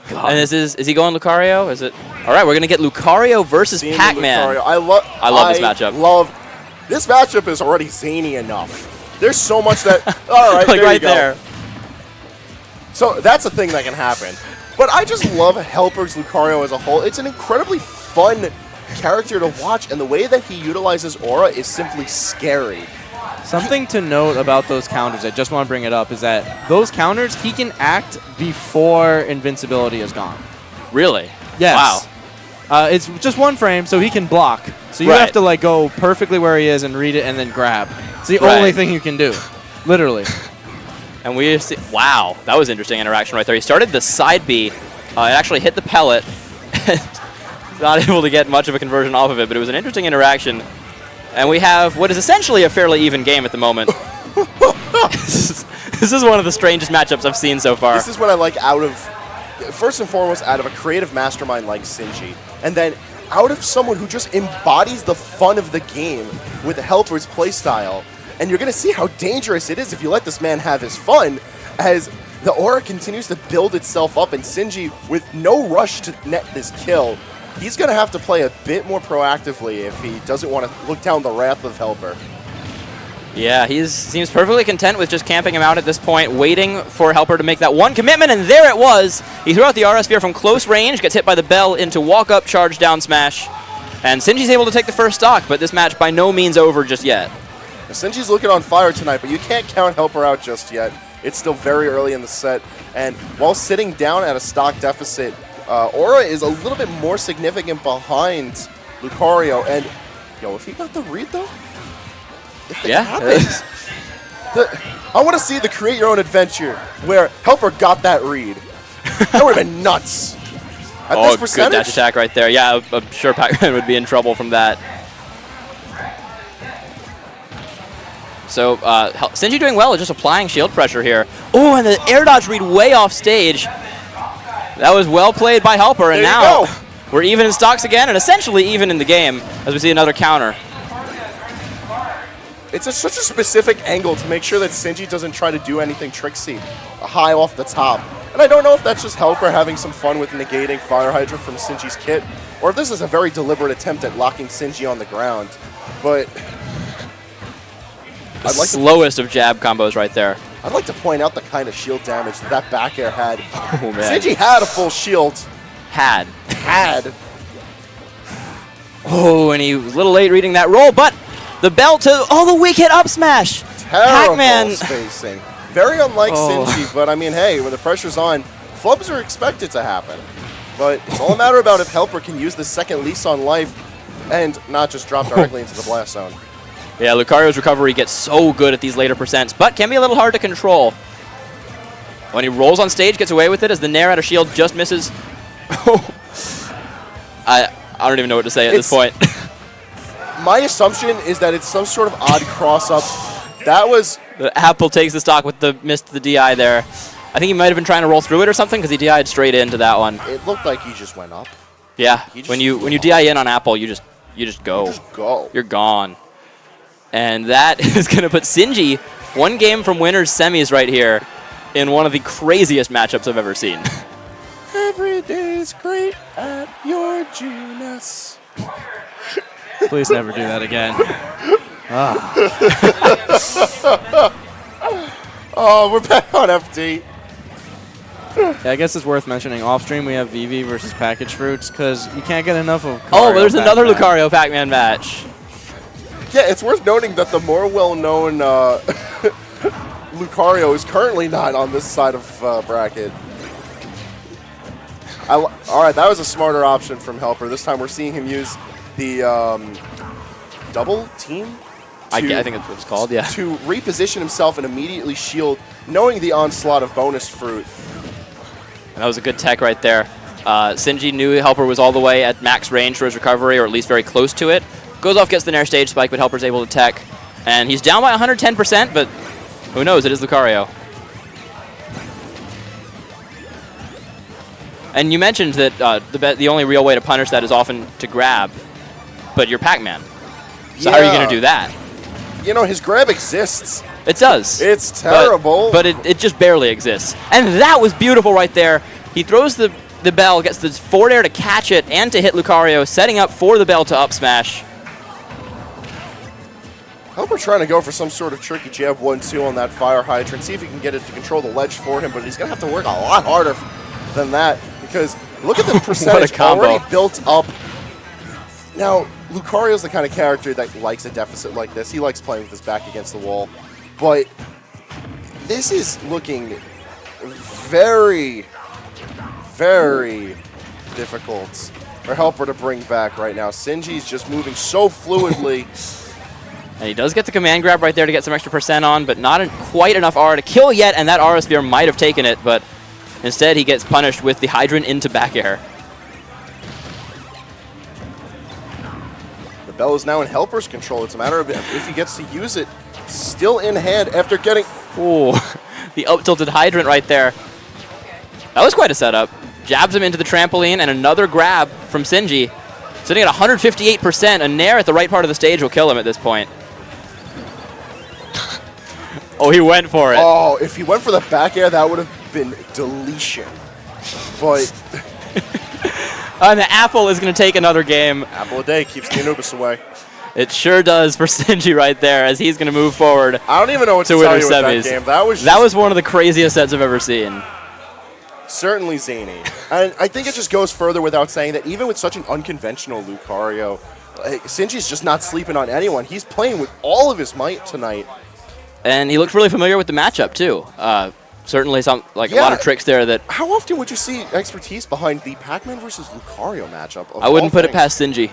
God. And is he going Lucario? Is it? All right, we're going to get Lucario versus Pac-Man. I love this matchup. This matchup is already zany enough. There's so much that... All right, like there right you go. there. So that's a thing that can happen. But I just love HelpR's Lucario as a whole. It's an incredibly fun character to watch, and the way that he utilizes Aura is simply scary. Something to note about those counters, I just want to bring it up, is that those counters, he can act before invincibility is gone. Really? Yes. Wow. It's just 1 frame, so he can block. So you have to like go perfectly where he is and read it and then grab. It's the only thing you can do, literally. And we see, wow, that was interesting interaction right there. He started the side B. It actually hit the pellet. Not able to get much of a conversion off of it, but it was an interesting interaction. And we have what is essentially a fairly even game at the moment. This is one of the strangest matchups I've seen so far. This is what I like first and foremost, out of a creative mastermind like Sinji. And then out of someone who just embodies the fun of the game with HelpR's playstyle. And you're going to see how dangerous it is if you let this man have his fun as the aura continues to build itself up. And Sinji, with no rush to net this kill, he's going to have to play a bit more proactively if he doesn't want to look down the wrath of HelpR. Yeah, he seems perfectly content with just camping him out at this point, waiting for HelpR to make that one commitment, and there it was. He threw out the RS Sphere from close range, gets hit by the bell into walk-up, charge down smash, and Sinji's able to take the first stock, but this match by no means over just yet. Sinji's looking on fire tonight, but you can't count HelpR out just yet. It's still very early in the set, and while sitting down at a stock deficit, Aura is a little bit more significant behind Lucario, and if he got the read though, if it happens, I want to see the create your own adventure where HelpR got that read. That would have been nuts. At this percentage, good dash attack right there. Yeah, I'm sure Pac-Man would be in trouble from that. So Sinji doing well, just applying shield pressure here. Oh, and the air dodge read way off stage. That was well played by HelpR, and now we're even in stocks again, and essentially even in the game as we see another counter. It's such a specific angle to make sure that Sinji doesn't try to do anything tricksy high off the top. And I don't know if that's just HelpR having some fun with negating Fire Hydra from Sinji's kit, or if this is a very deliberate attempt at locking Sinji on the ground. But the slowest of jab combos right there. I'd like to point out the kind of shield damage that back air had. Oh, man. Sinji had a full shield. Had. Oh, and he was a little late reading that roll, but the bell to, the weak hit up smash. Terrible spacing. Very unlike Sinji, but I mean, hey, when the pressure's on, flubs are expected to happen. But it's all a matter about if HelpR can use the second lease on life and not just drop directly into the blast zone. Yeah, Lucario's recovery gets so good at these later percents, but can be a little hard to control. When he rolls on stage, gets away with it as the Nair out of shield just misses. I don't even know what to say at this point. My assumption is that it's some sort of odd cross-up. That was... The Apple takes the stock with the missed the DI there. I think he might have been trying to roll through it or something because he DI'd straight into that one. It looked like he just went up. Yeah, when you DI in on Apple, you just go. You just go. You're gone. And that is going to put Sinji one game from winners semis right here in one of the craziest matchups I've ever seen. Every day's great at your genius. Please never do that again. Oh, we're back on FD. Yeah, I guess it's worth mentioning off stream we have VV versus Package Fruits because you can't get enough of. But there's another Lucario Pac-Man match. Yeah, it's worth noting that the more well-known Lucario is currently not on this side of bracket. All right, that was a smarter option from HelpR. This time we're seeing him use the double team. I think that's what it's called, yeah. To reposition himself and immediately shield, knowing the onslaught of bonus fruit. And that was a good tech right there. Sinji knew HelpR was all the way at max range for his recovery, or at least very close to it. Goes off, gets the Nair stage spike, but HelpR's able to tech. And he's down by 110%, but who knows? It is Lucario. And you mentioned that the only real way to punish that is often to grab, but you're Pac-Man. So how are you going to do that? You know, his grab exists. It does. It's terrible. But it just barely exists. And that was beautiful right there. He throws the the Bell, gets the forward air to catch it and to hit Lucario, setting up for the Bell to up smash. HelpR trying to go for some sort of tricky jab 1-2 on that Fire Hydrant, see if he can get it to control the ledge for him, but he's going to have to work a lot harder than that, because look at the percentage combo. already built up. Now, Lucario's the kind of character that likes a deficit like this. He likes playing with his back against the wall, but this is looking very, very difficult for HelpR to bring back right now. Sinji's just moving so fluidly. And he does get the command grab right there to get some extra percent on, but not quite enough R to kill yet, and that Aura Sphere might have taken it, but instead he gets punished with the Hydrant into back air. The Bell is now in HelpR's control. It's a matter of if he gets to use it still in hand after getting... Ooh, the up-tilted Hydrant right there. That was quite a setup. Jabs him into the trampoline, and another grab from Sinji. Sitting at 158%, a Nair at the right part of the stage will kill him at this point. Oh, he went for it. Oh, if he went for the back air, that would have been deletion. But... and the Apple is going to take another game. Apple a day keeps the Anubis away. It sure does for Sinji right there, as he's going to move forward. I don't even know what to tell you with that game. That was one of the craziest sets I've ever seen. Certainly zany. And I think it just goes further without saying that even with such an unconventional Lucario, Sinji's just not sleeping on anyone. He's playing with all of his might tonight. And he looked really familiar with the matchup, too. Certainly a lot of tricks there that... How often would you see expertise behind the Pac-Man versus Lucario matchup? I wouldn't put it past Sinji.